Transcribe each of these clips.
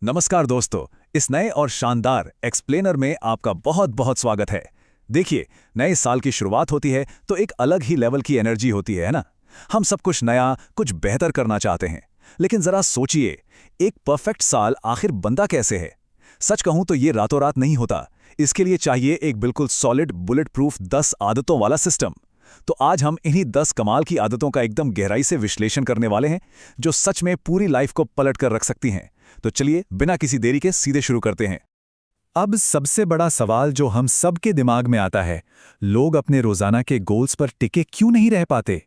नमस्कार दोस्तों, इस नए और शानदार एक्सप्लेनर में आपका बहुत बहुत स्वागत है। देखिए, नए साल की शुरुआत होती है तो एक अलग ही लेवल की एनर्जी होती है ना। हम सब कुछ नया, कुछ बेहतर करना चाहते हैं। लेकिन जरा सोचिए, एक परफेक्ट साल आखिर बनता कैसे है? सच कहूं तो ये रातों रात नहीं होता। इसके लिए चाहिए एक बिल्कुल सॉलिड बुलेट प्रूफ 10 आदतों वाला सिस्टम। तो आज हम इन्हीं 10 कमाल की आदतों का एकदम गहराई से विश्लेषण करने वाले हैं, जो सच में पूरी लाइफ को पलट कर रख सकती हैं। तो चलिए बिना किसी देरी के सीधे शुरू करते हैं। अब सबसे बड़ा सवाल जो हम सबके दिमाग में आता है, लोग अपने रोजाना के गोल्स पर टिके क्यों नहीं रह पाते?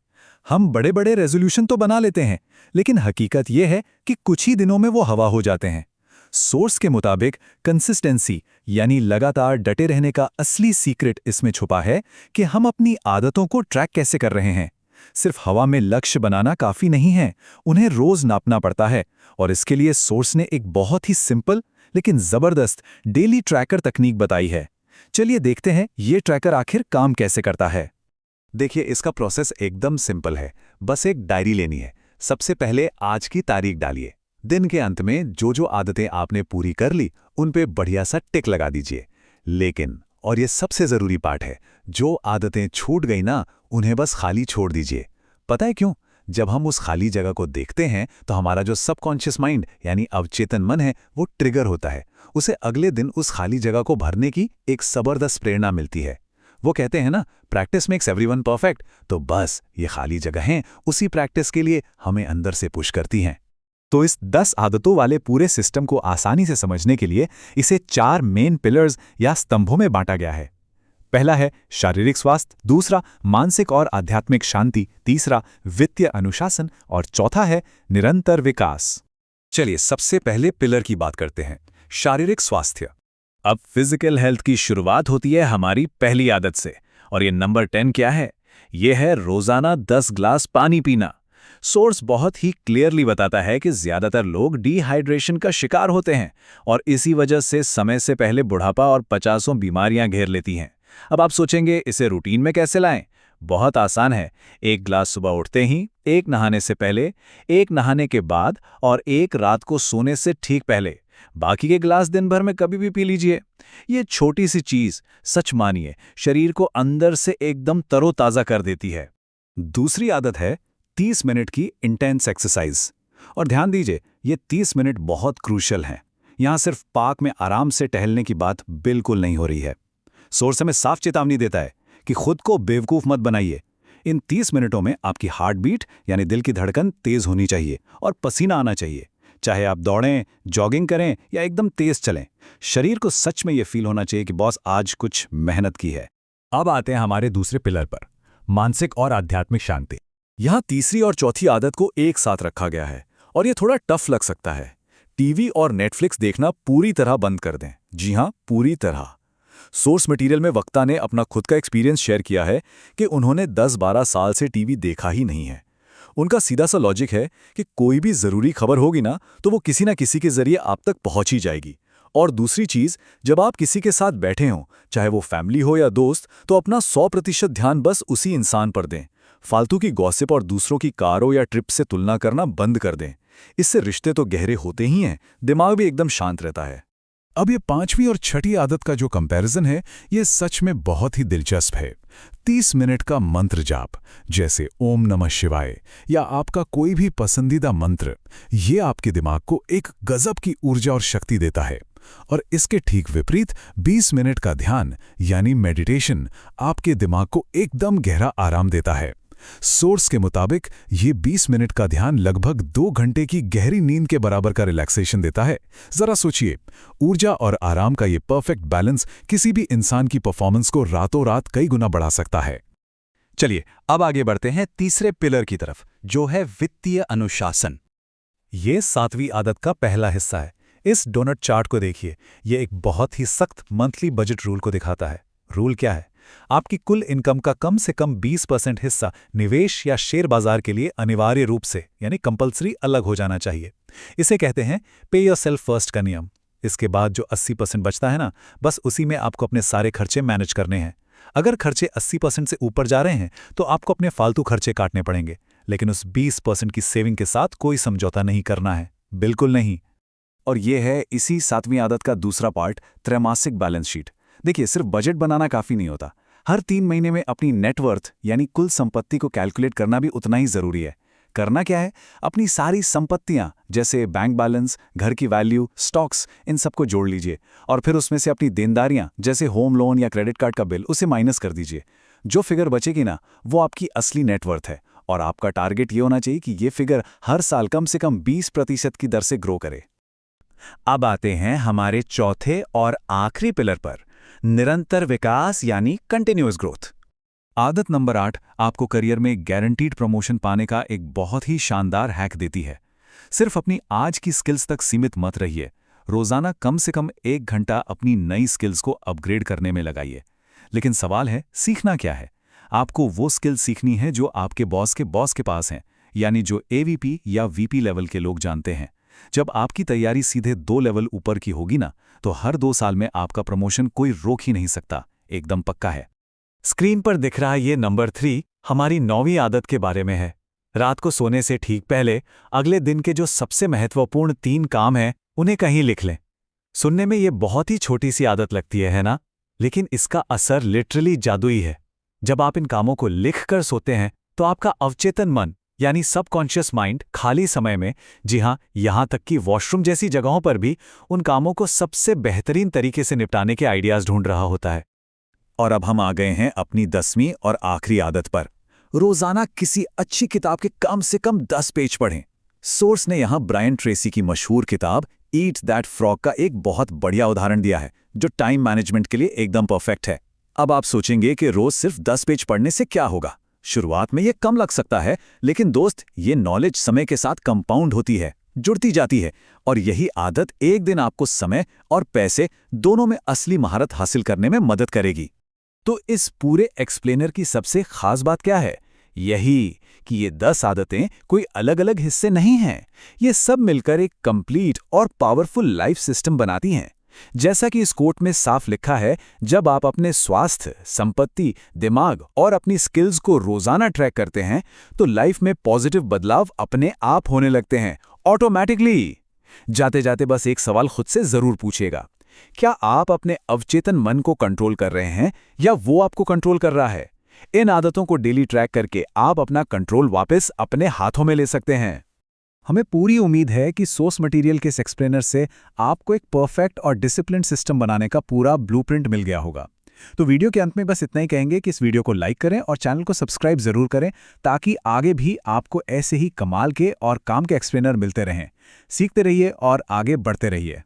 हम बड़े बड़े रेजोल्यूशन तो बना लेते हैं, लेकिन हकीकत यह है कि कुछ ही दिनों में वो हवा हो जाते हैं। सोर्स के मुताबिक कंसिस्टेंसी यानी लगातार डटे रहने का असली सीक्रेट इसमें छुपा है कि हम अपनी आदतों को ट्रैक कैसे कर रहे हैं। सिर्फ हवा में लक्ष्य बनाना काफी नहीं है, उन्हें रोज नापना पड़ता है। और इसके लिए सोर्स ने एक बहुत ही सिंपल लेकिन जबरदस्त डेली ट्रैकर तकनीक बताई है। चलिए देखते हैं ये ट्रैकर आखिर काम कैसे करता है। देखिए, इसका प्रोसेस एकदम सिंपल है। बस एक डायरी लेनी है। सबसे पहले आज की तारीख डालिए। दिन के अंत में जो जो आदतें आपने पूरी कर ली, उन पे बढ़िया सा टिक लगा दीजिए। लेकिन, और ये सबसे जरूरी पार्ट है, जो आदतें छूट गई ना, उन्हें बस खाली छोड़ दीजिए। पता है क्यों? जब हम उस खाली जगह को देखते हैं तो हमारा जो सबकॉन्शियस माइंड यानी अवचेतन मन है, वो ट्रिगर होता है। उसे अगले दिन उस खाली जगह को भरने की एक जबरदस्त प्रेरणा मिलती है। वो कहते हैं ना, प्रैक्टिस मेक्स एवरीवन परफेक्ट। तो बस ये खाली जगहें उसी प्रैक्टिस के लिए हमें अंदर से पुश करती हैं। तो इस 10 आदतों वाले पूरे सिस्टम को आसानी से समझने के लिए इसे 4 मेन पिलर्स या स्तंभों में बांटा गया है। पहला है शारीरिक स्वास्थ्य, दूसरा मानसिक और आध्यात्मिक शांति, तीसरा वित्तीय अनुशासन और चौथा है निरंतर विकास। चलिए सबसे पहले पिलर की बात करते हैं, शारीरिक स्वास्थ्य। अब फिजिकल हेल्थ की शुरुआत होती है हमारी पहली आदत से, और ये नंबर 10 क्या है? ये है रोजाना 10 ग्लास पानी पीना। सोर्स बहुत ही क्लियरली बताता है कि ज्यादातर लोग डिहाइड्रेशन का शिकार होते हैं और इसी वजह से समय से पहले बुढ़ापा और 50 बीमारियां घेर लेती हैं। अब आप सोचेंगे इसे रूटीन में कैसे लाएं? बहुत आसान है। 1 ग्लास सुबह उठते ही, 1 नहाने से पहले, 1 नहाने के बाद और 1 रात को सोने से ठीक पहले। बाकी के ग्लास दिन भर में कभी भी पी लीजिए। ये छोटी सी चीज, सच मानिए, शरीर को अंदर से एकदम तरोताजा कर देती है। दूसरी आदत है 30 मिनट की इंटेंस एक्सरसाइज। और ध्यान दीजिए, ये 30 मिनट बहुत क्रूशियल हैं। यहां सिर्फ पार्क में आराम से टहलने की बात बिल्कुल नहीं हो रही है। सोर्स हमें साफ चेतावनी देता है कि खुद को बेवकूफ मत बनाइए। इन 30 मिनटों में आपकी हार्ट बीट यानी दिल की धड़कन तेज होनी चाहिए और पसीना आना चाहिए। चाहे आप दौड़ें, जॉगिंग करें या एकदम तेज चलें, शरीर को सच में यह फील होना चाहिए कि बॉस आज कुछ मेहनत की है। अब आते हैं हमारे दूसरे पिलर पर, मानसिक और आध्यात्मिक शांति। यहां तीसरी और चौथी आदत को एक साथ रखा गया है और यह थोड़ा टफ लग सकता है। टीवी और नेटफ्लिक्स देखना पूरी तरह बंद कर दें। जी हां, पूरी तरह। सोर्स मटेरियल में वक्ता ने अपना खुद का एक्सपीरियंस शेयर किया है कि उन्होंने 10-12 साल से टीवी देखा ही नहीं है। उनका सीधा सा लॉजिक है कि कोई भी जरूरी खबर होगी ना, तो वो किसी ना किसी के जरिए आप तक पहुंच ही जाएगी। और दूसरी चीज, जब आप किसी के साथ बैठे हों, चाहे वो फैमिली हो या दोस्त, तो अपना 100% ध्यान बस उसी इंसान पर दें। फालतू की गॉसिप और दूसरों की कारों या ट्रिप से तुलना करना बंद कर दें। इससे रिश्ते तो गहरे होते ही हैं, दिमाग भी एकदम शांत रहता है। अब ये 5वीं और 6ठी आदत का जो कंपैरिजन है, ये सच में बहुत ही दिलचस्प है। 30 मिनट का मंत्र जाप, जैसे ओम नमः शिवाय या आपका कोई भी पसंदीदा मंत्र, ये आपके दिमाग को एक गजब की ऊर्जा और शक्ति देता है। और इसके ठीक विपरीत 20 मिनट का ध्यान यानी मेडिटेशन आपके दिमाग को एकदम गहरा आराम देता है। सोर्स के मुताबिक ये 20 मिनट का ध्यान लगभग 2 घंटे की गहरी नींद के बराबर का रिलैक्सेशन देता है। जरा सोचिए, ऊर्जा और आराम का ये परफेक्ट बैलेंस किसी भी इंसान की परफॉर्मेंस को रातों रात कई गुना बढ़ा सकता है। चलिए अब आगे बढ़ते हैं तीसरे पिलर की तरफ, जो है वित्तीय अनुशासन। ये 7वीं आदत का पहला हिस्सा है। इस डोनट चार्ट को देखिए, ये एक बहुत ही सख्त मंथली बजट रूल को दिखाता है। रूल क्या है? आपकी कुल इनकम का कम से कम 20% हिस्सा निवेश या शेयर बाजार के लिए अनिवार्य रूप से यानी कंपल्सरी अलग हो जाना चाहिए। इसे कहते हैं पे योरसेल्फ फर्स्ट का नियम। इसके बाद जो 80% बचता है ना, बस उसी में आपको अपने सारे खर्चे मैनेज करने हैं। अगर खर्चे 80% से ऊपर जा रहे हैं तो आपको अपने फालतू खर्चे काटने पड़ेंगे, लेकिन उस 20% की सेविंग के साथ कोई समझौता नहीं करना है, बिल्कुल नहीं। और ये है इसी 7वीं आदत का दूसरा पार्ट, त्रैमासिक बैलेंस शीट। देखिए, सिर्फ बजट बनाना काफ़ी नहीं होता। हर 3 महीने में अपनी नेटवर्थ यानी कुल संपत्ति को कैलकुलेट करना भी उतना ही ज़रूरी है। करना क्या है, अपनी सारी संपत्तियां जैसे बैंक बैलेंस, घर की वैल्यू, स्टॉक्स, इन सबको जोड़ लीजिए और फिर उसमें से अपनी देनदारियां जैसे होम लोन या क्रेडिट कार्ड का बिल उसे माइनस कर दीजिए। जो फिगर बचेगी ना, वो आपकी असली नेटवर्थ है और आपका टारगेट ये होना चाहिए कि ये फिगर हर साल कम से कम 20% की दर से ग्रो करे। अब आते हैं हमारे चौथे और आखिरी पिलर पर, निरंतर विकास यानी कंटिन्यूअस ग्रोथ। आदत नंबर 8 आपको करियर में गारंटीड प्रमोशन पाने का एक बहुत ही शानदार हैक देती है। सिर्फ अपनी आज की स्किल्स तक सीमित मत रहिए। रोजाना कम से कम 1 घंटा अपनी नई स्किल्स को अपग्रेड करने में लगाइए। लेकिन सवाल है, सीखना क्या है? आपको वो स्किल सीखनी है जो आपके बॉस के पास हैं, यानी जो एवीपी या वीपी लेवल के लोग जानते हैं। जब आपकी तैयारी सीधे 2 लेवल ऊपर की होगी ना, तो हर 2 साल में आपका प्रमोशन कोई रोक ही नहीं सकता, एकदम पक्का है। स्क्रीन पर दिख रहा ये नंबर 3 हमारी 9वीं आदत के बारे में है। रात को सोने से ठीक पहले अगले दिन के जो सबसे महत्वपूर्ण 3 काम हैं, उन्हें कहीं लिख लें। सुनने में ये बहुत ही छोटी सी आदत लगती है ना? लेकिन इसका असर लिटरली जादुई है। जब आप इन कामों को लिख कर सोते हैं, तो आपका अवचेतन मन यानी सबकॉन्शियस माइंड खाली समय में, जी हाँ, यहाँ तक कि वॉशरूम जैसी जगहों पर भी, उन कामों को सबसे बेहतरीन तरीके से निपटाने के आइडियाज ढूंढ रहा होता है। और अब हम आ गए हैं अपनी 10वीं और आखिरी आदत पर। रोजाना किसी अच्छी किताब के कम से कम 10 पेज पढ़ें। सोर्स ने यहां ब्रायन ट्रेसी की मशहूर किताब ईट दैट फ्रॉग का एक बहुत बढ़िया उदाहरण दिया है, जो टाइम मैनेजमेंट के लिए एकदम परफेक्ट है। अब आप सोचेंगे कि रोज सिर्फ 10 पेज पढ़ने से क्या होगा? शुरुआत में ये कम लग सकता है, लेकिन दोस्त, ये नॉलेज समय के साथ कंपाउंड होती है, जुड़ती जाती है, और यही आदत एक दिन आपको समय और पैसे दोनों में असली महारत हासिल करने में मदद करेगी। तो इस पूरे एक्सप्लेनर की सबसे खास बात क्या है? यही कि ये 10 आदतें कोई अलग अलग हिस्से नहीं हैं। ये सब मिलकर एक कंप्लीट और पावरफुल लाइफ सिस्टम बनाती हैं। जैसा कि इस कोट में साफ लिखा है, जब आप अपने स्वास्थ्य, संपत्ति, दिमाग और अपनी स्किल्स को रोजाना ट्रैक करते हैं, तो लाइफ में पॉजिटिव बदलाव अपने आप होने लगते हैं, ऑटोमैटिकली। जाते जाते बस एक सवाल खुद से जरूर पूछिएगा, क्या आप अपने अवचेतन मन को कंट्रोल कर रहे हैं या वो आपको कंट्रोल कर रहा है? इन आदतों को डेली ट्रैक करके आप अपना कंट्रोल वापस अपने हाथों में ले सकते हैं। हमें पूरी उम्मीद है कि सोर्स मटेरियल के इस एक्सप्लेनर से आपको एक परफेक्ट और डिसिप्लिन सिस्टम बनाने का पूरा ब्लूप्रिंट मिल गया होगा। तो वीडियो के अंत में बस इतना ही कहेंगे कि इस वीडियो को लाइक करें और चैनल को सब्सक्राइब जरूर करें, ताकि आगे भी आपको ऐसे ही कमाल के और काम के एक्सप्लेनर मिलते रहें। सीखते रहिए और आगे बढ़ते रहिए।